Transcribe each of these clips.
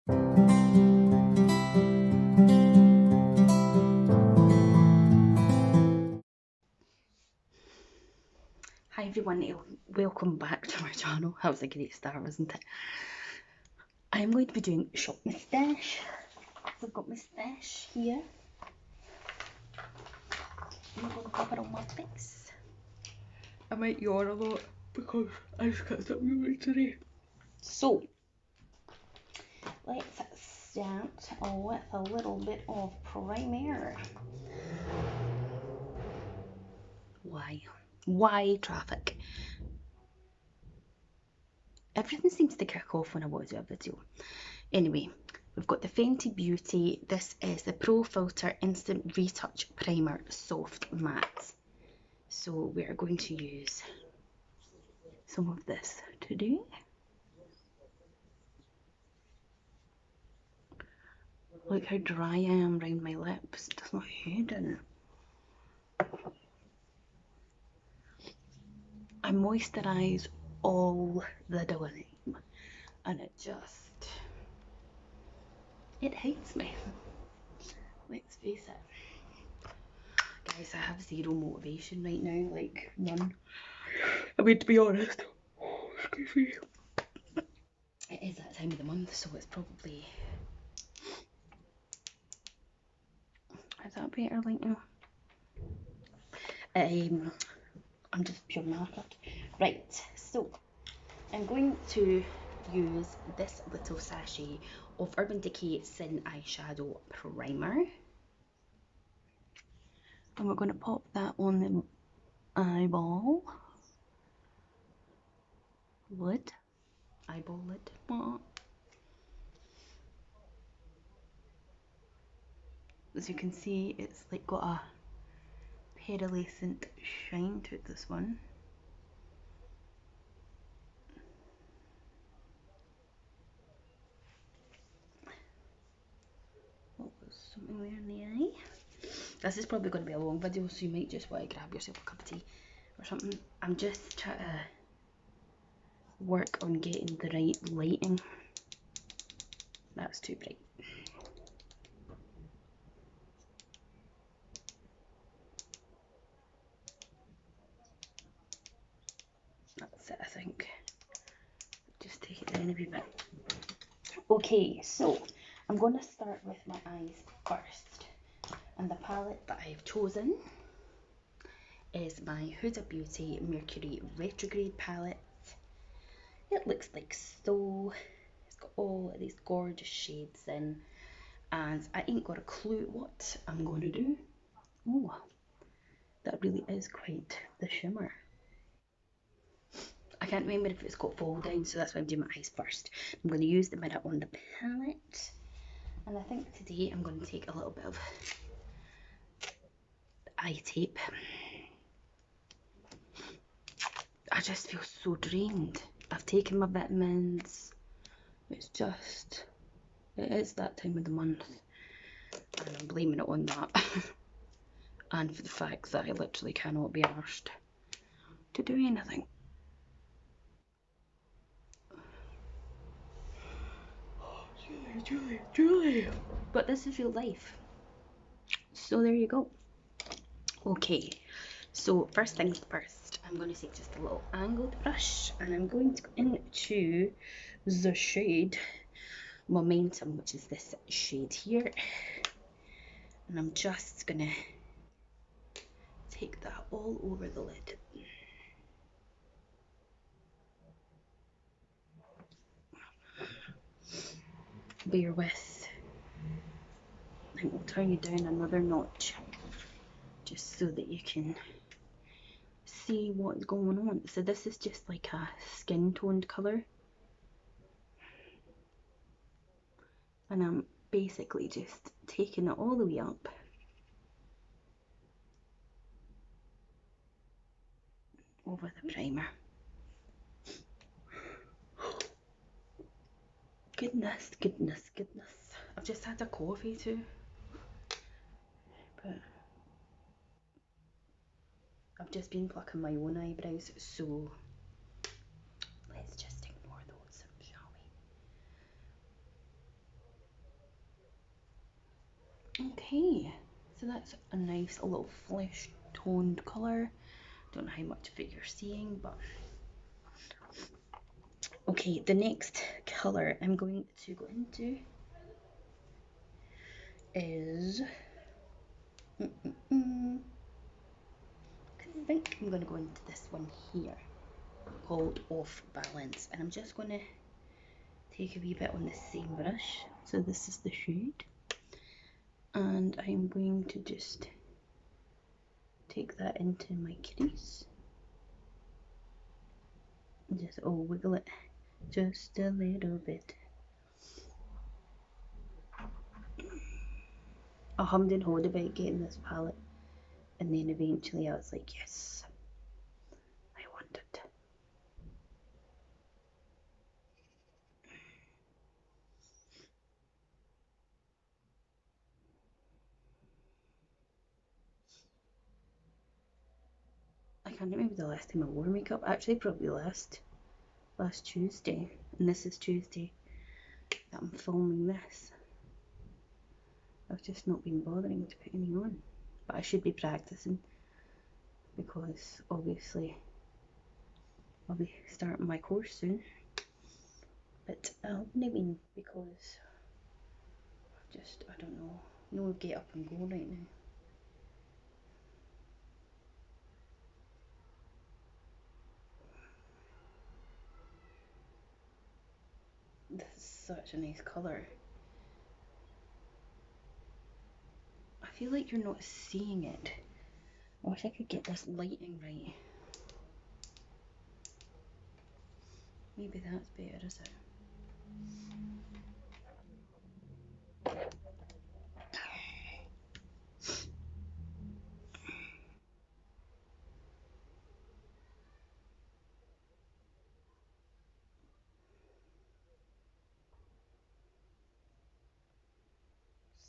Hi everyone, welcome back to my channel. That was a great start, wasn't it? I'm going to be doing shop moustache. So I've got moustache here. I'm going to cover all my face. I might yawn a lot because I just got something new today. So, let's start with a little bit of primer. Why traffic? Everything seems to kick off when I watch a video. Anyway, we've got the Fenty Beauty. This is the Pro Filter Instant Retouch Primer Soft Matte. So we are going to use some of this today. Look how dry I am around my lips. It does my head in. I moisturise all the time and it hates me. Let's face it. Guys, I have zero motivation right now, like none. I mean, to be honest, excuse me. It is that time of the month, so it's probably... Is that better like now? I'm just pure market. Right, so I'm going to use this little sachet of Urban Decay Sin Eyeshadow Primer. And we're going to pop that on the eyeball lid. Eyeball lid. As you can see, it's like got a pearlescent shine to it, this one. Oh, there's something there in the eye. This is probably going to be a long video, so you might just want to grab yourself a cup of tea or something. I'm just trying to work on getting the right lighting. That's too bright. That's it, I think. Just take it down a wee bit. Okay, so I'm going to start with my eyes first. And the palette that I've chosen is my Huda Beauty Mercury Retrograde palette. It looks like so. It's got all of these gorgeous shades in. And I ain't got a clue what I'm going to do. Oh, that really is quite the shimmer. I can't remember if it's got fall down, so that's why I'm doing my eyes first. I'm going to use the mirror on the palette. And I think today I'm going to take a little bit of eye tape. I just feel so drained. I've taken my vitamins. It's just, it is that time of the month. And I'm blaming it on that. And for the fact that I literally cannot be arsed to do anything. Julie. But this is real life. So there you go. Okay, so first things first, I'm going to take just a little angled brush and I'm going to go into the shade Momentum, which is this shade here. And I'm just going to take that all over the lid. Bear with. I think we'll turn you down another notch just so that you can see what's going on. So this is just like a skin toned colour. And I'm basically just taking it all the way up. Over the primer. Goodness, goodness, goodness. I've just had a coffee too. But I've just been plucking my own eyebrows, so let's just ignore those, shall we? Okay, so that's a nice little flesh toned colour. Don't know how much of it you're seeing, but okay, the next colour I'm going to go into is I think I'm going to go into this one here called Off Balance, and I'm just going to take a wee bit on the same brush. So this is the shade, and I'm going to just take that into my crease and just wiggle it just a little bit. I hummed and hawed about getting this palette, and then eventually I was like, yes, I want it. I can't remember the last time I wore makeup. Actually, probably last Tuesday, and this is Tuesday that I'm filming this. I've just not been bothering to put any on, but I should be practicing because obviously I'll be starting my course soon. But I mean, because I don't know, no get up and go right now. This is such a nice colour. I feel like you're not seeing it. I wish I could get this lighting right. Maybe that's better, is it?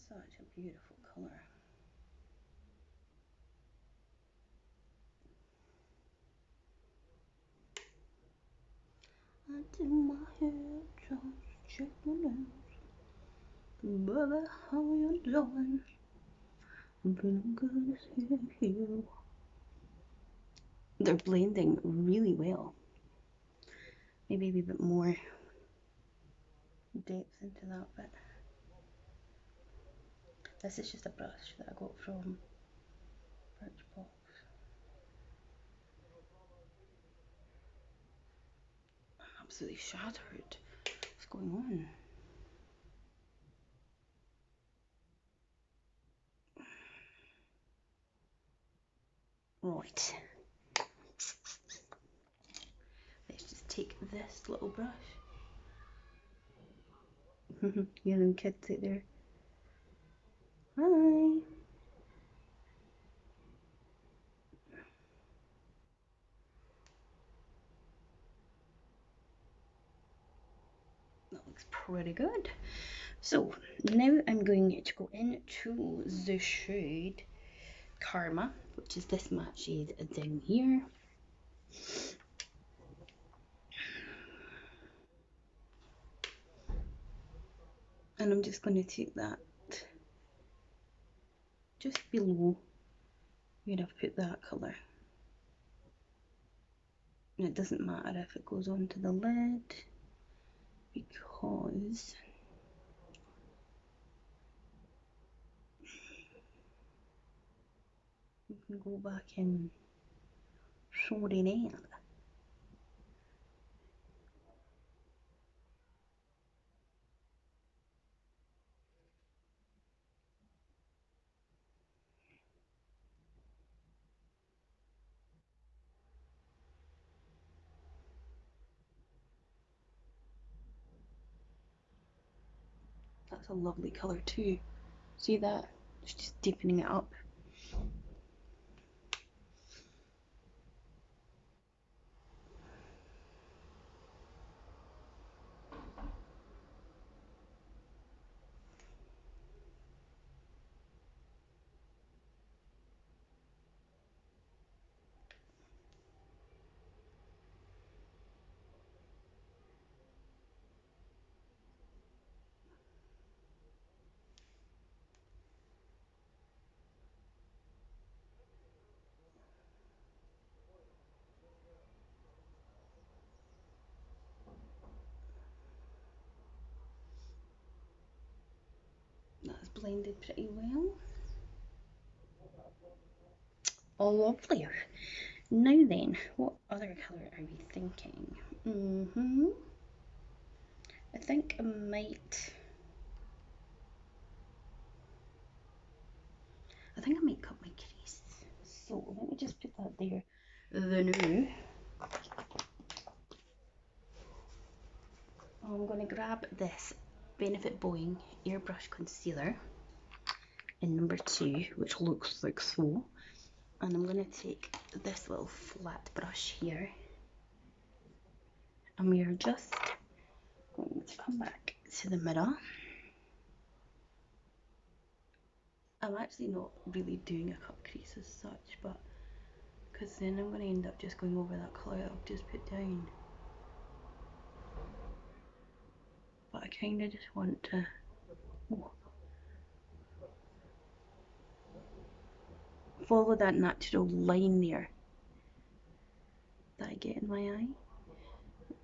Such a beautiful colour. I do my hair, just check my nails. Baby, how you doing? I'm feeling good to see you. They're blending really well. Maybe a wee bit more depth into that bit. This is just a brush that I got from Birchbox. I'm absolutely shattered. What's going on? Right. Let's just take this little brush. You know, kids out there. Hi. That looks pretty good. So now I'm going to go into the shade Karma, which is this matte shade down here. And I'm just going to take that just below where I've put that colour. And it doesn't matter if it goes onto the lid because you can go back and sort it out. That's a lovely colour too. See that? It's just deepening it up. blended pretty well. Oh, lovely. Now then, what other colour are we thinking? I think I might cut my crease. So let me just put that there. The new. I'm going to grab this Benefit Bowing Airbrush Concealer in number 2, which looks like so. And I'm going to take this little flat brush here. And we are just going to come back to the mirror. I'm actually not really doing a cut crease as such, but because then I'm going to end up just going over that colour that I've just put down. But I kind of just want to follow that natural line there that I get in my eye.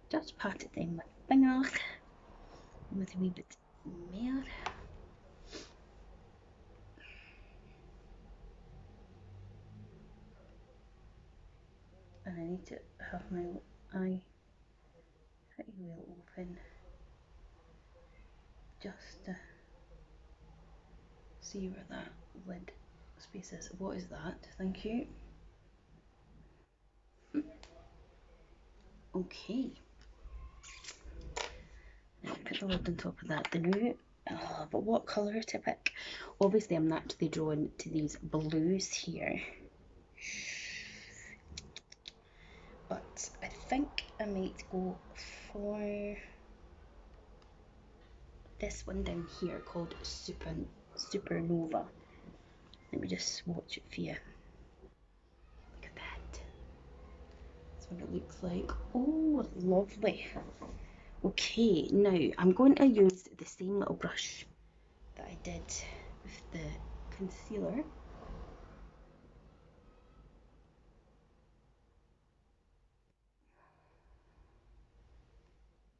Just pat it down with my finger with a wee bit more. And I need to have my eye pretty well open just to see where that lid space is. What is that? Thank you. Okay. Put the lid on top of that. The new, but what colour to pick? Obviously, I'm naturally drawn to these blues here. But I think I might go for this one down here called Supernova. Let me just swatch it for you. Look at that. That's what it looks like. Oh, lovely. Okay, now I'm going to use the same little brush that I did with the concealer.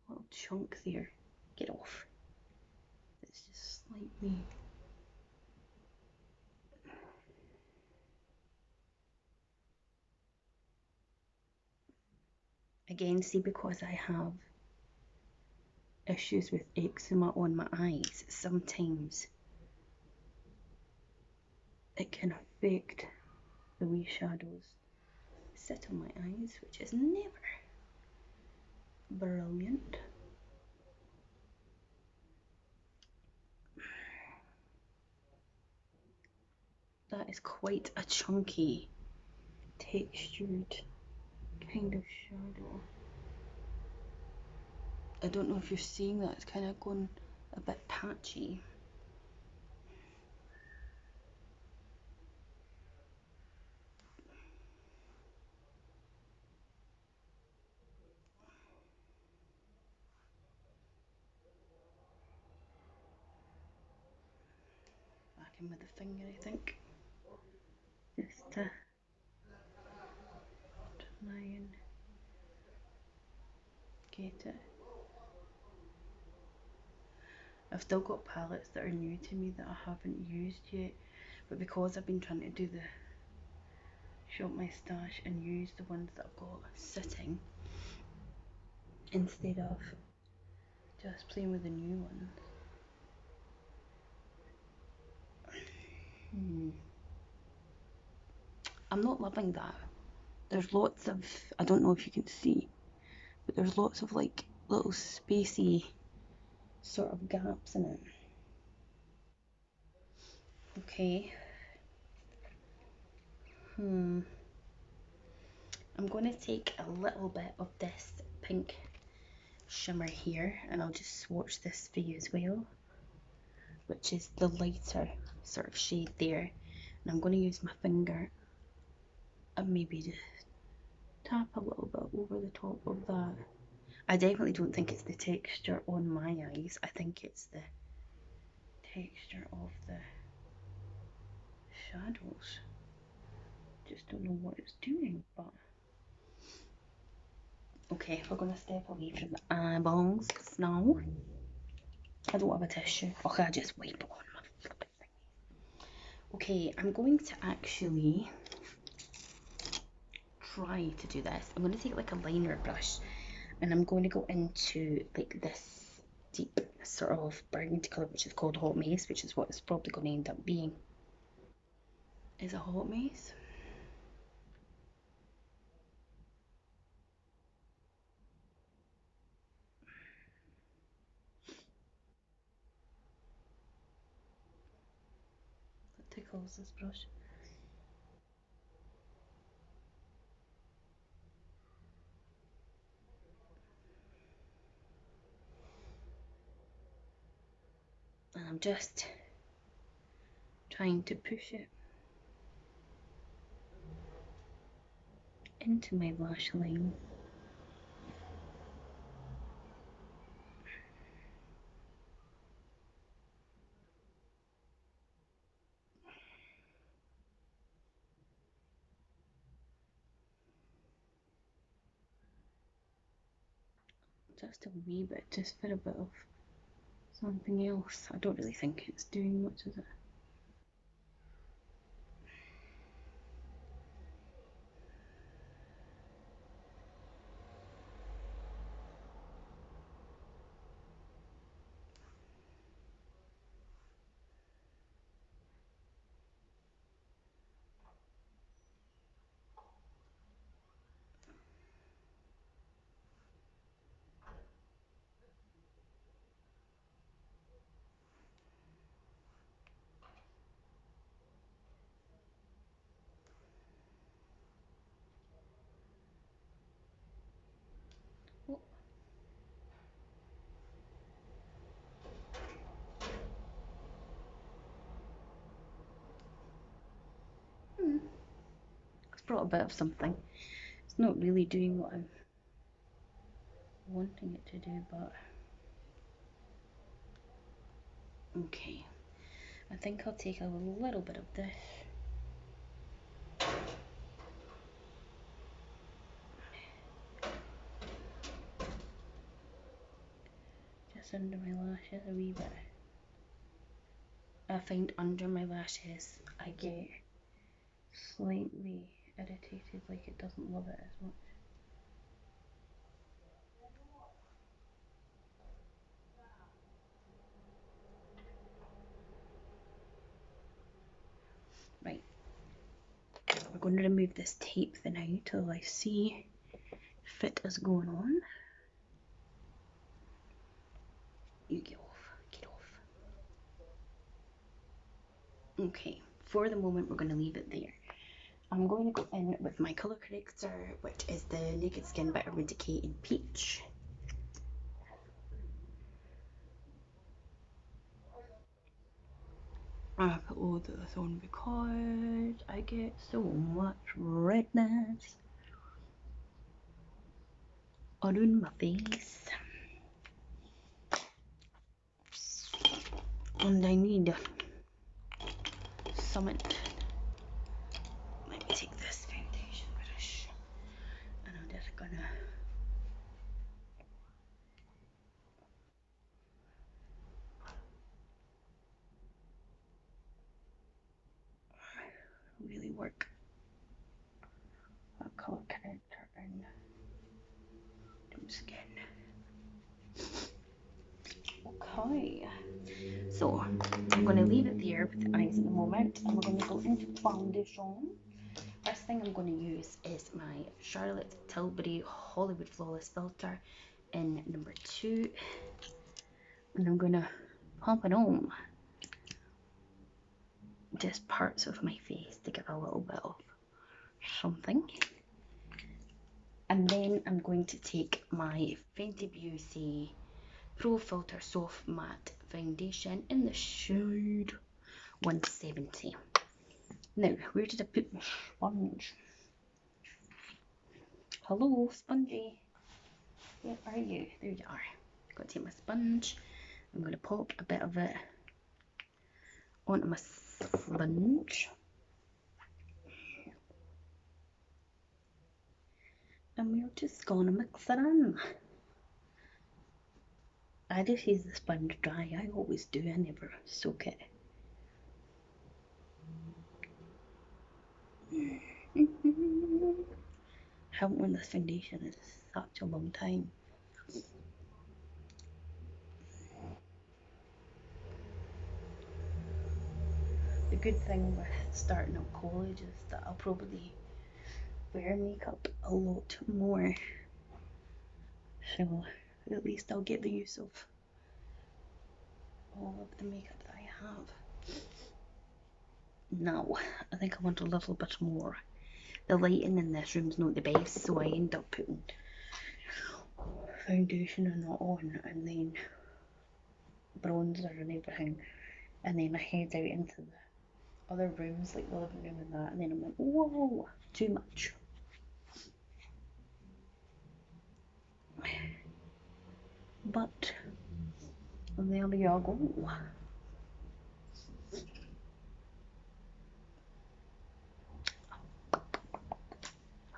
Little chunk there. Get off. It's just slightly. Again, see, because I have issues with eczema on my eyes, sometimes it can affect the wee shadows sit on my eyes, which is never brilliant. That is quite a chunky, textured kind of shadow. I don't know if you're seeing that, it's kind of gone a bit patchy. Back in with the finger, I think. Just to try and get it. I've still got palettes that are new to me that I haven't used yet, but because I've been trying to do the shop my stash and use the ones that I've got sitting instead of just playing with the new ones. I'm not loving that. There's lots of, I don't know if you can see, but there's lots of like little spacey sort of gaps in it. Okay. I'm going to take a little bit of this pink shimmer here and I'll just swatch this for you as well, which is the lighter sort of shade there. And I'm going to use my finger and maybe just tap a little bit over the top of that. I definitely don't think it's the texture on my eyes. I think it's the texture of the shadows. Just don't know what it's doing, but okay, we're gonna step away from the eyeballs now. I don't have a tissue. Okay, I just wipe it on my flipping Okay, I'm going to actually try to do this. I'm going to take like a liner brush and I'm going to go into like this deep sort of burgundy colour, which is called hot mace, which is what it's probably going to end up being. Is a hot mace? It tickles this brush. And I'm just trying to push it into my lash line. Just a wee bit, just for a bit of something else. I don't really think it's doing much, is it? Oh. It's brought a bit of something. It's not really doing what I'm wanting it to do, but okay. I think I'll take a little bit of this. Just under my lashes a wee bit. I find under my lashes I get slightly irritated, like it doesn't love it as much. Right, we're going to remove this tape for now till I see fit is going on. You get off, get off. Okay, for the moment we're going to leave it there. I'm going to go in with my colour corrector, which is the Naked Skin by Urban Decay in Peach. I put all this on because I get so much redness on my face. And I need something. Let me take this foundation brush and I'm just gonna really work a colour corrector in the skin. Okay, so I'm going to leave it there with the eyes at the moment and we're going to go into foundation. First thing I'm going to use is my Charlotte Tilbury Hollywood Flawless Filter in number 2, and I'm going to pump it on just parts of my face to give a little bit of something. And then I'm going to take my Fenty Beauty Pro Filter Soft Matte Foundation in the shade 170. Now, where did I put my sponge? Hello, spongy. Where are you? There you are. I'm going to take my sponge. I'm going to pop a bit of it onto my sponge. And we're just going to mix it in. I just use the sponge dry. I always do. I never soak it. Haven't worn this foundation in such a long time. The good thing with starting out college is that I'll probably wear makeup a lot more. So at least I'll get the use of all of the makeup that I have. Now, I think I want a little bit more. The lighting in this room's not the best, so I end up putting foundation and that on, and then bronzer and everything, and then I head out into the other rooms, like the living room and that, and then I'm like, whoa, too much. But there we go.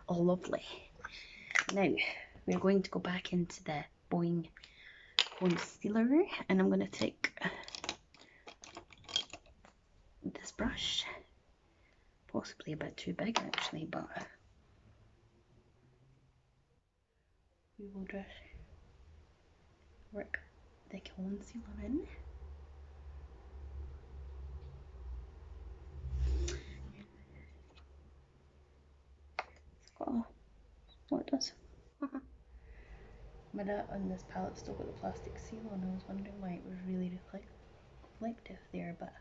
Oh, lovely. Now we're going to go back into the Boing concealer, and I'm going to take this brush, possibly a bit too big actually, but we will just work the concealer in. It's got a, what it does. My dad on this palette still got the plastic seal on. I was wondering why it was really reflective there, but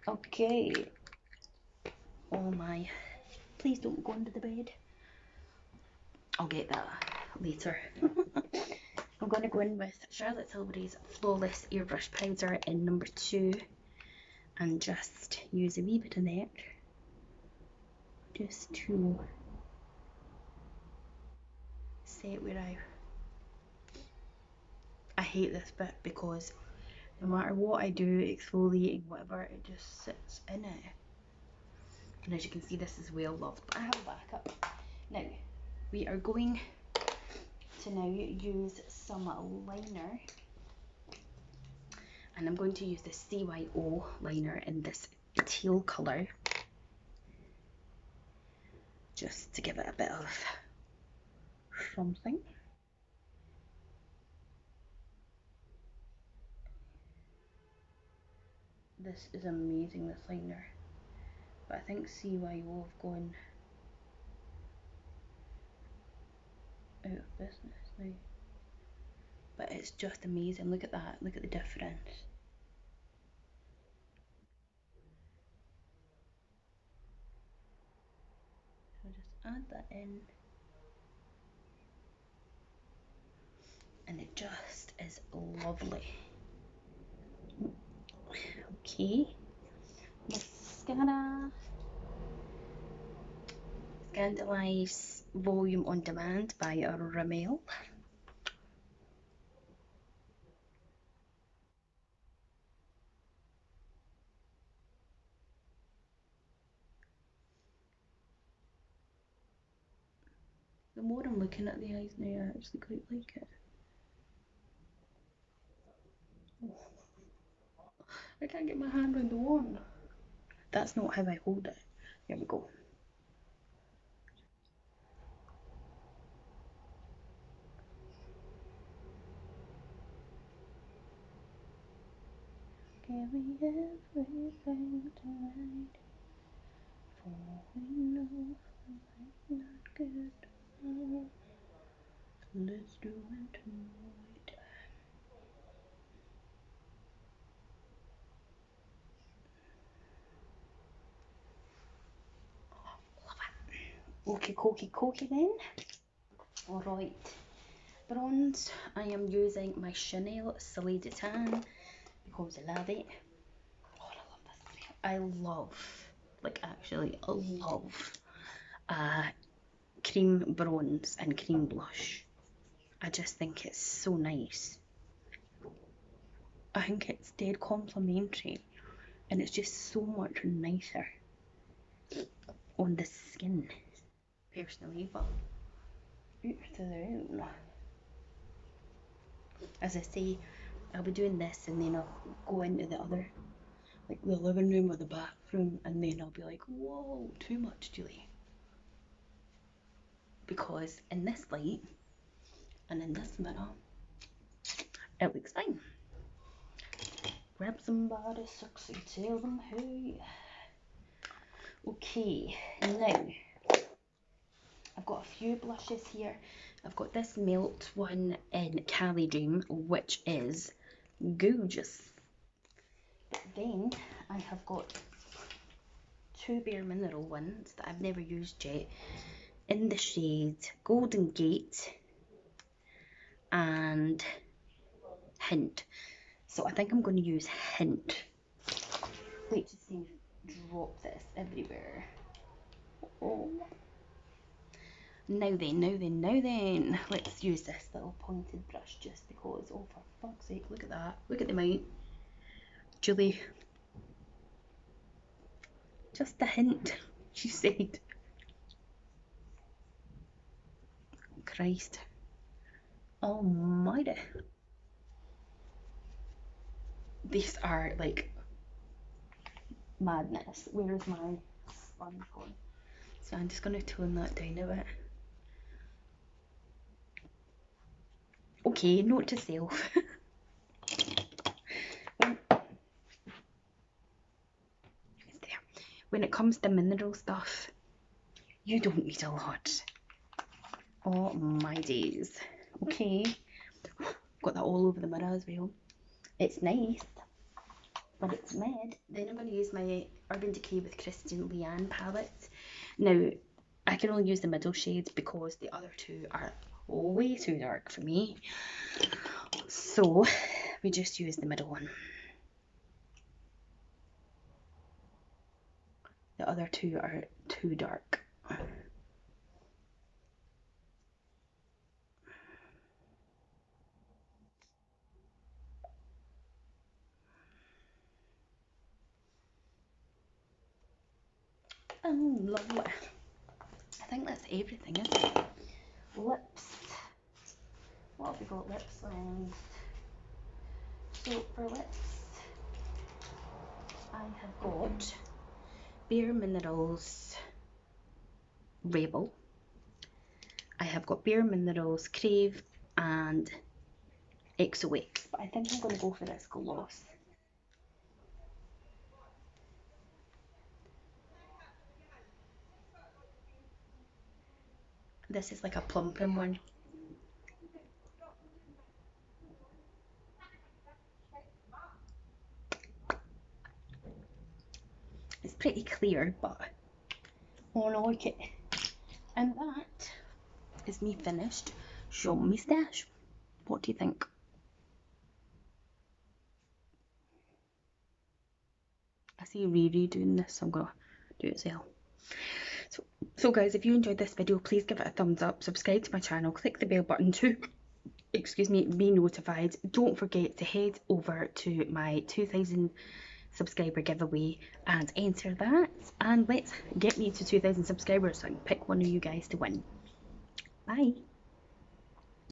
okay. Oh my. Please don't go under the bed. I'll get that later. I'm going to go in with Charlotte Tilbury's Flawless Airbrush Powder in number 2 and just use a wee bit of that just to set where I hate this bit because no matter what I do, exfoliating, whatever, it just sits in it. And as you can see, this is well loved, but I have a backup. Now, we are going to now use some liner, and I'm going to use the CYO liner in this teal colour, just to give it a bit of something. This is amazing, this liner, but I think CYO have gone out of business now. But it's just amazing. Look at that, look at the difference. So just add that in, and it just is lovely. Okay, mascara. Scandalise Volume on Demand by Rimmel. The more I'm looking at the eyes now, I actually quite like it. Oh, I can't get my hand on the one. That's not how I hold it. There we go. Give me everything tonight, for we know I'm not good enough. Let's do it tonight. Okie dokie then. Alright. Bronze, I am using my Chanel Soleil de Tan because I love it. Oh, I love this. I love, like actually, I love cream bronze and cream blush. I just think it's so nice. I think it's dead complimentary and it's just so much nicer on the skin, personally, but each to their own. as I say, I'll be doing this and then I'll go into the other, like the living room or the bathroom, and then I'll be like, whoa, too much, Julie. Because in this light and in this mirror, it looks fine. Grab somebody sexy, tell them hey. Okay, now I've got a few blushes here. I've got this Melt one in Cali Dream, which is gorgeous. But then I have got two Bare Mineral ones that I've never used yet in the shade Golden Gate and Hint. So I think I'm going to use Hint. Wait to see drop this everywhere. Oh. Now then, let's use this little pointed brush just because, oh for fuck's sake, look at that, look at the amount. Julie, just a hint, she said. Christ almighty. These are like madness. Where's my sponge gone? So I'm just going to tone that down a bit. Okay, note to self. When it comes to mineral stuff, you don't need a lot. Oh my days. Okay, got that all over the mirror as well. It's nice, but it's mad. Then I'm going to use my Urban Decay with Christian Leanne palette. Now, I can only use the middle shades because the other two are way too dark for me. So, we just use the middle one. The other two are too dark. Oh, lovely. I think that's everything, isn't it? Lips. What have we got lips on? So for lips, I have got Bare Minerals Rebel. I have got Bare Minerals Crave and XOX, but I think I'm going to go for this gloss. This is like a plumping one. It's pretty clear, but I like it. And that is me finished. Show me stash. What do you think? I see Riri doing this, so I'm gonna do it as well. So guys, if you enjoyed this video, please give it a thumbs up, subscribe to my channel, click the bell button to, be notified. Don't forget to head over to my 2000 subscriber giveaway and enter that, and let's get me to 2000 subscribers so I can pick one of you guys to win. Bye.